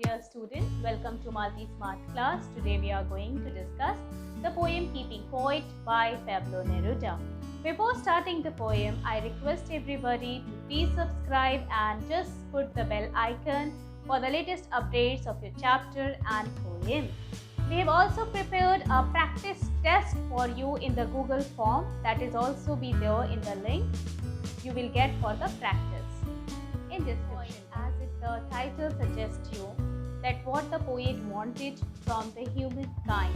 dear students, welcome to Multi Smart class. Today we are going to discuss the poem Keeping Poet by Pablo Neruda. Before starting the poem, I request everybody to please subscribe and just put the bell icon for the latest updates of your chapter and poem. We have also prepared a practice test for you in the Google form that is also be there in the link you will get for the practice. In description, as the title suggests you, that what the poet wanted from the humankind.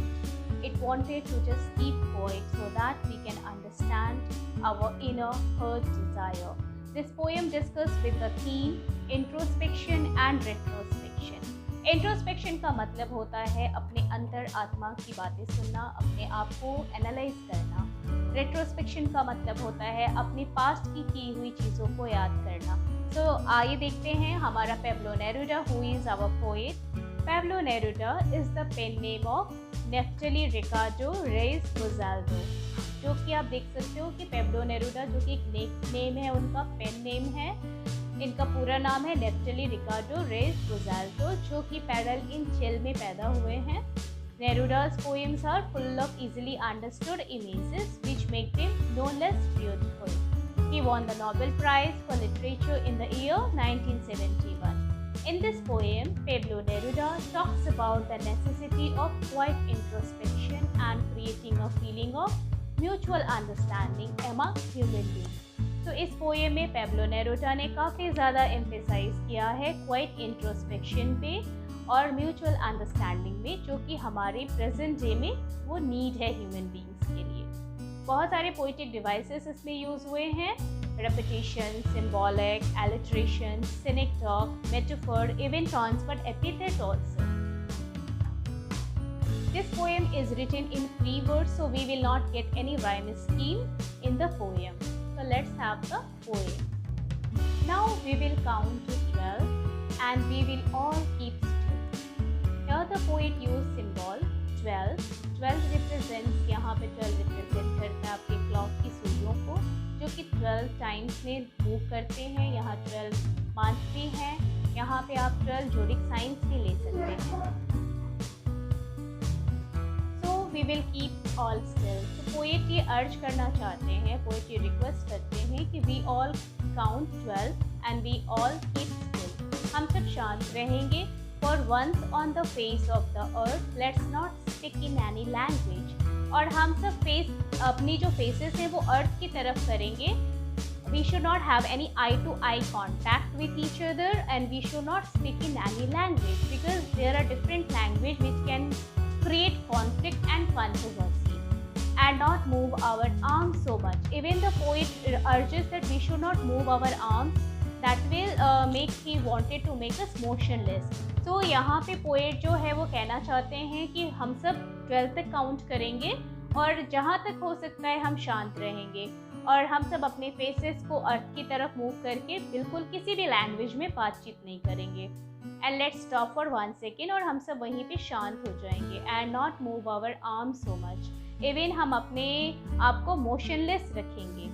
It wanted to just keep quiet so that we can understand our inner hurt desire. This poem discussed with the theme introspection and retrospection. Introspection का मतलब होता है अपने अंतर आत्मा की बातें सुनना, अपने आप को एनालाइज करना। रेट्रोस्पेक्शन का मतलब होता है अपनी पास्ट की हुई चीज़ों को याद करना। तो आइए देखते हैं हमारा Pablo Neruda, who is our poet. Pablo Neruda is the pen name of Neftali Ricardo Reyes Gozaldo, जो कि आप देख सकते हो कि पेब्लो नेरुडा जो कि एक नेम है, उनका पेन नेम है। इनका पूरा नाम है नेफ्टली रिकार्डो रेस गोजाल्डो, जो कि पैरल इन चिल में पैदा हुए हैं। Neruda's poems are full of easily understood images which make them no less beautiful. He won the Nobel Prize for Literature in the year 1971. In this poem, Pablo Neruda talks about the necessity of quiet introspection and creating a feeling of mutual understanding among human beings. तो इस poem में Pablo Neruda ने काफ़ी ज़्यादा emphasise किया है quite introspection पे और म्यूचुअल अंडरस्टैंडिंग में, जो कि हमारे प्रेजेंट डे में वो नीड है ह्यूमन बीइंग्स के लिए। बहुत सारे पोइटिक डिवाइसेस इसमें यूज़ हुए हैं, repetition, symbolic, alliteration, synecdoche, metaphor, even transferred epithet also. This poem is written in free verse, so we will not get any rhyme scheme in the poem. So let's have the poem. Now we will count to 12 and we will all keep still. Here the poet used symbol 12. 12 represents, यहाँ पे 12 represent करता है आपके clock की सुइयों को, जो कि 12 times में मूव करते हैं। यहाँ 12 मंथ्स भी हैं, यहाँ पे आप 12 जोडिक साइंस भी ले सकते हैं। We will keep all still. तो पोएट ये अर्ज करना चाहते हैं, पोएट ये रिक्वेस्ट करते हैं कि we all count 12 and we all keep still. हम सब शांत रहेंगे। For once on the face of the earth, let's not speak in any language. और हम सब फेस अपनी जो फेसेस हैं वो अर्थ की तरफ करेंगे। We should not have any eye-to-eye contact with each other and we should not speak in any language because there are different language which can create conflict and controversy, and not move our arms so much. Even the poet urges that we should not move our arms, that will make he wanted to make us motionless. So यहाँ पे poet जो है वो कहना चाहते हैं कि हम सब 12 तक काउंट करेंगे और जहाँ तक हो सकता है हम शांत रहेंगे और हम सब अपने फेसेस को अर्थ की तरफ मूव करके बिल्कुल किसी भी लैंग्वेज में बातचीत नहीं करेंगे। And let's stop for 1 second और हम सब वहीं पे शांत हो जाएंगे। And not move our arm so much, even हम अपने आप को मोशनलेस रखेंगे।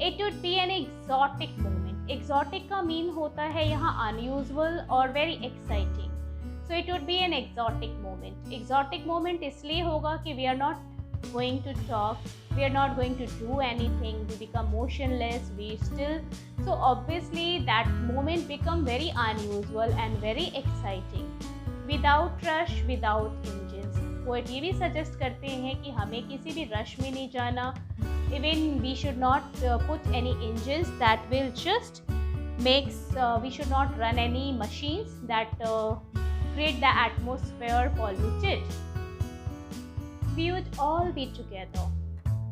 It would be an exotic moment. Exotic का मीन होता है यहाँ अनयूजुअल और very exciting. So it would be an exotic moment. Exotic moment इसलिए होगा कि we are not going to talk, we are not going to do anything, we become motionless, we still, so obviously that moment become very unusual and very exciting, without rush, without engines. Poet ये भी suggest करते हैं कि हमें किसी भी rush में नहीं जाना, even we should not put any engines that will just makes we should not run any machines that create the atmosphere polluted. We would all be together.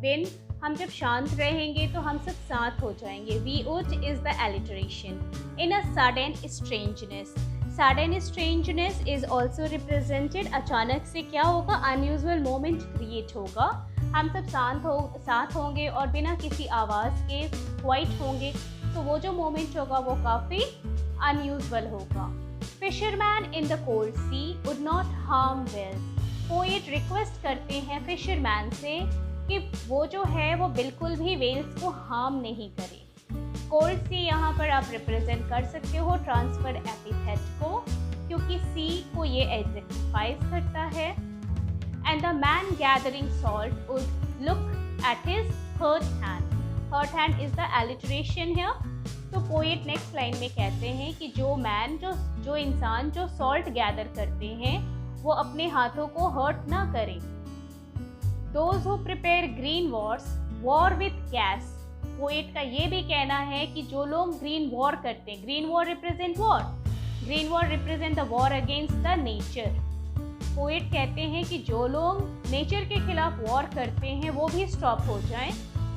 When हम जब शांत रहेंगे तो हम सब साथ हो जाएंगे। We would is the alliteration. In a sudden strangeness. Sudden strangeness is also represented. अचानक से क्या होगा? Unusual moment create होगा। हम सब साथ होंगे और बिना किसी आवाज़ के क्वाइट होंगे, तो वो जो मोमेंट होगा वो काफ़ी unusual होगा। Fisherman in the cold sea would not harm whales. Poet request करते हैं फिशरमैन से कि वो जो है वो बिल्कुल भी वेल्स को हार्म नहीं करे। कोल्ड सी यहाँ पर आप रिप्रेजेंट कर सकते हो ट्रांसफर एपिथेट को। क्योंकि सी को ये एडजेक्टिफाइज करता है। And the man gathering salt would look at his hurt hand. Hurt hand is the alliteration here. तो पोएट नेक्स्ट लाइन में कहते हैं कि जो मैन जो इंसान जो सॉल्ट गैदर करते हैं वो अपने हाथों को हर्ट ना करें। Those who prepare green wars war with gas। Poet का ये भी कहना है कि जो लोग ग्रीन वॉर करते हैं, green war represent war, green war represent the war against the nature. Poet कहते हैं कि जो लोग नेचर के खिलाफ वॉर करते हैं वो भी स्टॉप हो जाएं।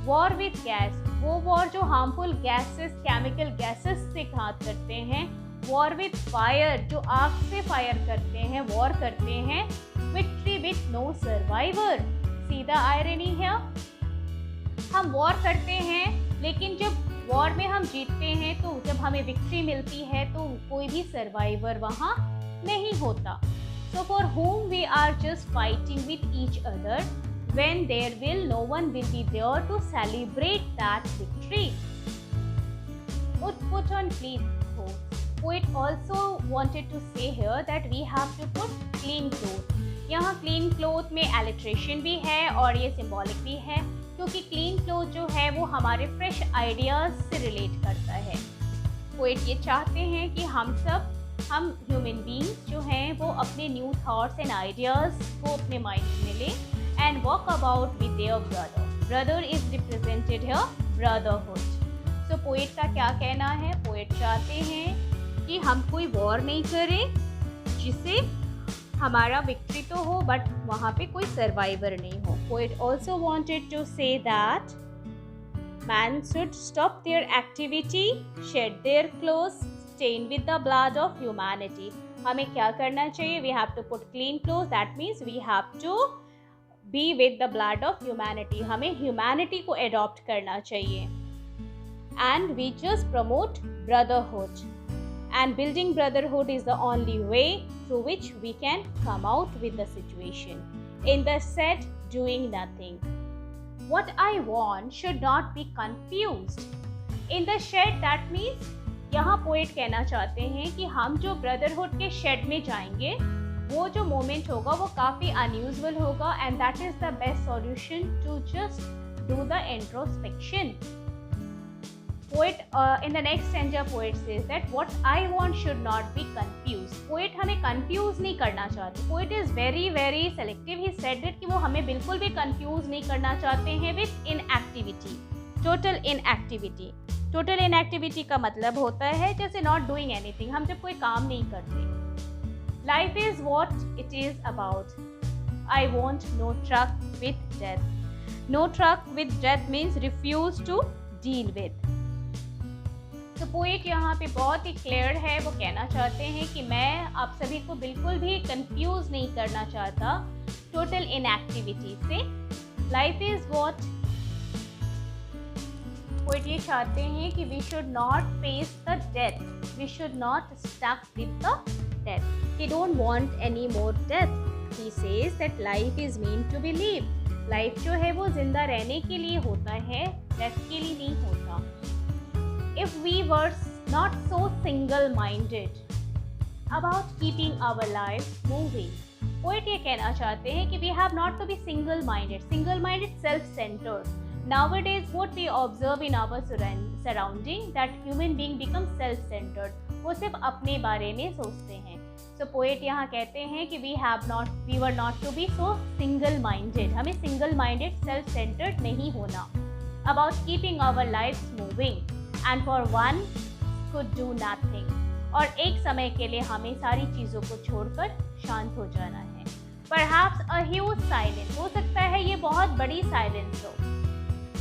वॉर विथ गैस, वो वॉर जो हार्मफुल गैसेस, केमिकल गैसेस से घात करते हैं। वॉर विथ फायर, जो आग से फायर करते हैं, वॉर करते हैं। Victory with no survivor. See the irony है, हम वॉर करते हैं लेकिन जब वॉर में हम जीतते हैं तो जब हमें विक्ट्री मिलती है तो कोई भी सर्वाइवर वहाँ नहीं होता। So for whom we are just fighting with each other when no one will be there to celebrate that victory. Put on clean clothes. Poet also wanted to say here that we have to put clean clothes. यहाँ clean cloth में alliteration भी है और ये symbolic भी है, क्योंकि clean cloth जो है वो हमारे fresh ideas से relate करता है। Poet ये चाहते हैं कि हम ह्यूमन बींग्स जो हैं वो अपने न्यू थॉट्स एंड आइडियाज़ को अपने माइंड में लें and walk about with their brother. Brother is represented here brotherhood. So poet का क्या कहना है? पोएट चाहते हैं कि हम कोई वॉर नहीं करें जिससे हमारा विक्ट्री तो हो बट वहाँ पे कोई सर्वाइवर नहीं हो। Poet also wanted to say that man should stop their activity, shed their clothes, stained with the blood of humanity. हमें क्या करना चाहिए? We have to put clean clothes. That means we have to be with the blood of humanity. हमें humanity को adopt करना चाहिए. And we just promote brotherhood. And building brotherhood is the only way through which we can come out with the situation. In the set, doing nothing. What I want should not be confused. In the shed, that means यहाँ poet कहना चाहते हैं कि हम जो brotherhood के shade में जाएंगे वो जो मोमेंट होगा वो काफ़ी अनयूजुअल होगा and that is the best solution to just do the introspection. Poet in the next stanza poet says that what I want should not be confuse. Poet हमें कंफ्यूज नहीं करना चाहते। Poet is very very selective. He said that कि वो हमें बिल्कुल भी confuse नहीं करना चाहते हैं with inactivity, total inactivity. Total inactivity का मतलब होता है जैसे नॉट डूइंग एनीथिंग, हम जब कोई काम नहीं करते। Life is what it is about. I want no truck with death. No truck with death means refuse to deal with. तो पोएट यहाँ पे बहुत ही क्लियर है, वो कहना चाहते हैं कि मैं आप सभी को बिल्कुल भी कंफ्यूज नहीं करना चाहता टोटल इनएक्टिविटी से। लाइफ इज वॉट, पोएट ये चाहते हैं कि we should not face the death, we should not stuck with the death. He don't want any more death. He says that life is mean to be lived. Life जो है वो जिंदा रहने के लिए होता है, डेथ के लिए नहीं होता। If we were not so single-minded about keeping our lives moving, poet ये कहना चाहते हैं कि we have not to be single-minded. Single-minded, self-centered. Nowadays, what we observe in our surrounding, that human being become self-centered. वो सिर्फ अपने बारे में सोचते हैं। So poet यहाँ कहते हैं कि we were not to be so single-minded. हमें single-minded, self-centered नहीं होना. About keeping our lives moving. And for one could do nothing. और एक समय के लिए हमें सारी चीज़ों को छोड़कर शांत हो जाना है। Perhaps a huge silence, हो सकता है ये बहुत बड़ी साइलेंस हो,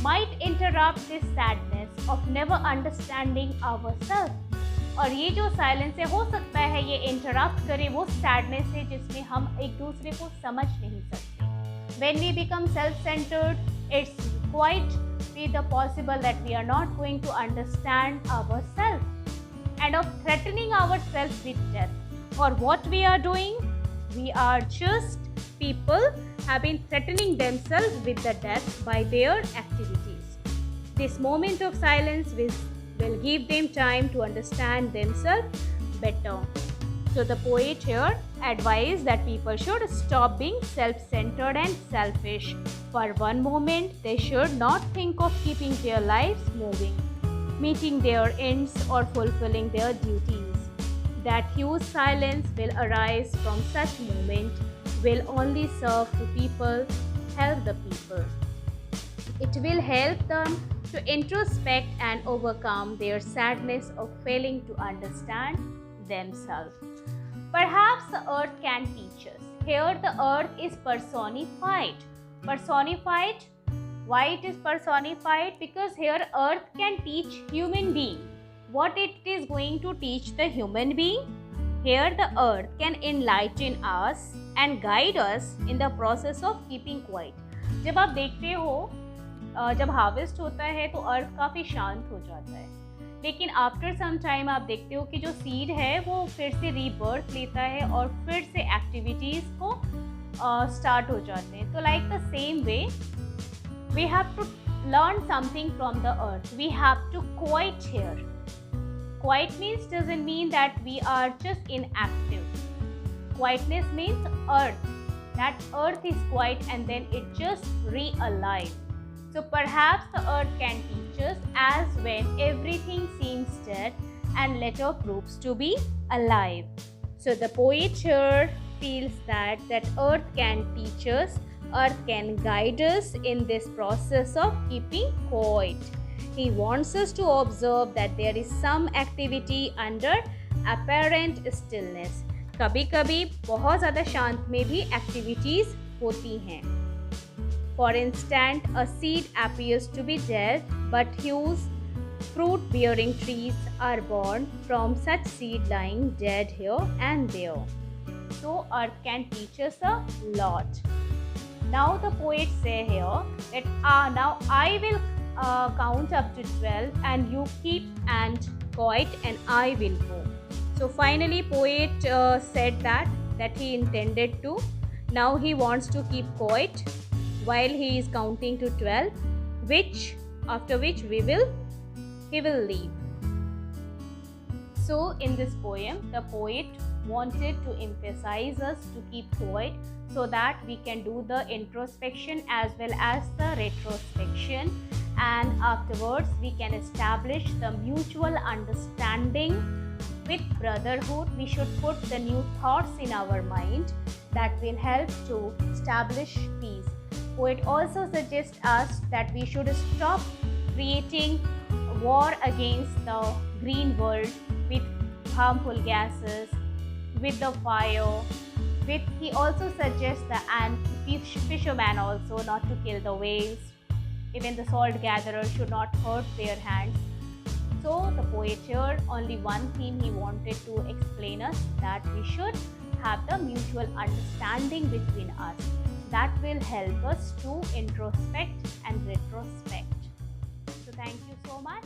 might interrupt this sadness of never understanding ourselves. और ये जो साइलेंस है हो सकता है ये इंटरप्ट करे वो सैडनेस है जिसमें हम एक दूसरे को समझ नहीं सकते। When we become self-centered, it's quite be the possible that we are not going to understand ourselves and of threatening ourselves with death. Or what we are doing, we are just people have been threatening themselves with the death by their activities. This moment of silence will give them time to understand themselves better. So the poet here advised that people should stop being self-centered and selfish. For one moment, they should not think of keeping their lives moving, meeting their ends, or fulfilling their duties. That huge silence will arise from such moment will only serve to people, help the people. It will help them to introspect and overcome their sadness of failing to understand themselves. Perhaps the earth can teach us. Here the earth is personified. Personified? Why it is personified? Because here earth can teach human being. What it is going to teach the human being? Here the earth can enlighten us and guide us in the process of keeping quiet. जब आप देखते हो जब harvest होता है तो अर्थ काफ़ी शांत हो जाता है, लेकिन आफ्टर सम टाइम आप देखते हो कि जो सीड है वो फिर से रीबर्थ लेता है और फिर से एक्टिविटीज़ को स्टार्ट हो जाते हैं. तो like the same way we have to learn something from the earth. We have to quiet here. Quiet means doesn't mean that we are just inactive. Quietness means earth. That earth is quiet and then it just re-alive. So perhaps the earth can teach us as when everything seems dead and later proves to be alive. So the poet here feels that earth can teach us, earth can guide us in this process of keeping quiet. He wants us to observe that there is some activity under apparent stillness. कभी कभी बहुत ज़्यादा शांत में भी activities होती हैं. For instance, a seed appears to be dead, but huge fruit-bearing trees are born from such seed lying dead here and there. So earth can teach us a lot. Now the poet say here that now I will count up to 12 and you keep and quiet and I will go. So finally poet said that he intended to. Now he wants to keep quiet while he is counting to 12, after which he will leave. So in this poem the poet wanted to emphasize us to keep quiet so that we can do the introspection as well as the retrospection, and afterwards we can establish the mutual understanding with brotherhood. We should put the new thoughts in our mind that will help to establish peace. Poet also suggests us that we should stop creating war against the green world with harmful gases, with the fire, he also suggests the fisherman also not to kill the whales. Even the salt gatherers should not hurt their hands. So the poet here, only one theme he wanted to explain us, that we should have the mutual understanding between us. That will help us to introspect and retrospect. So thank you so much.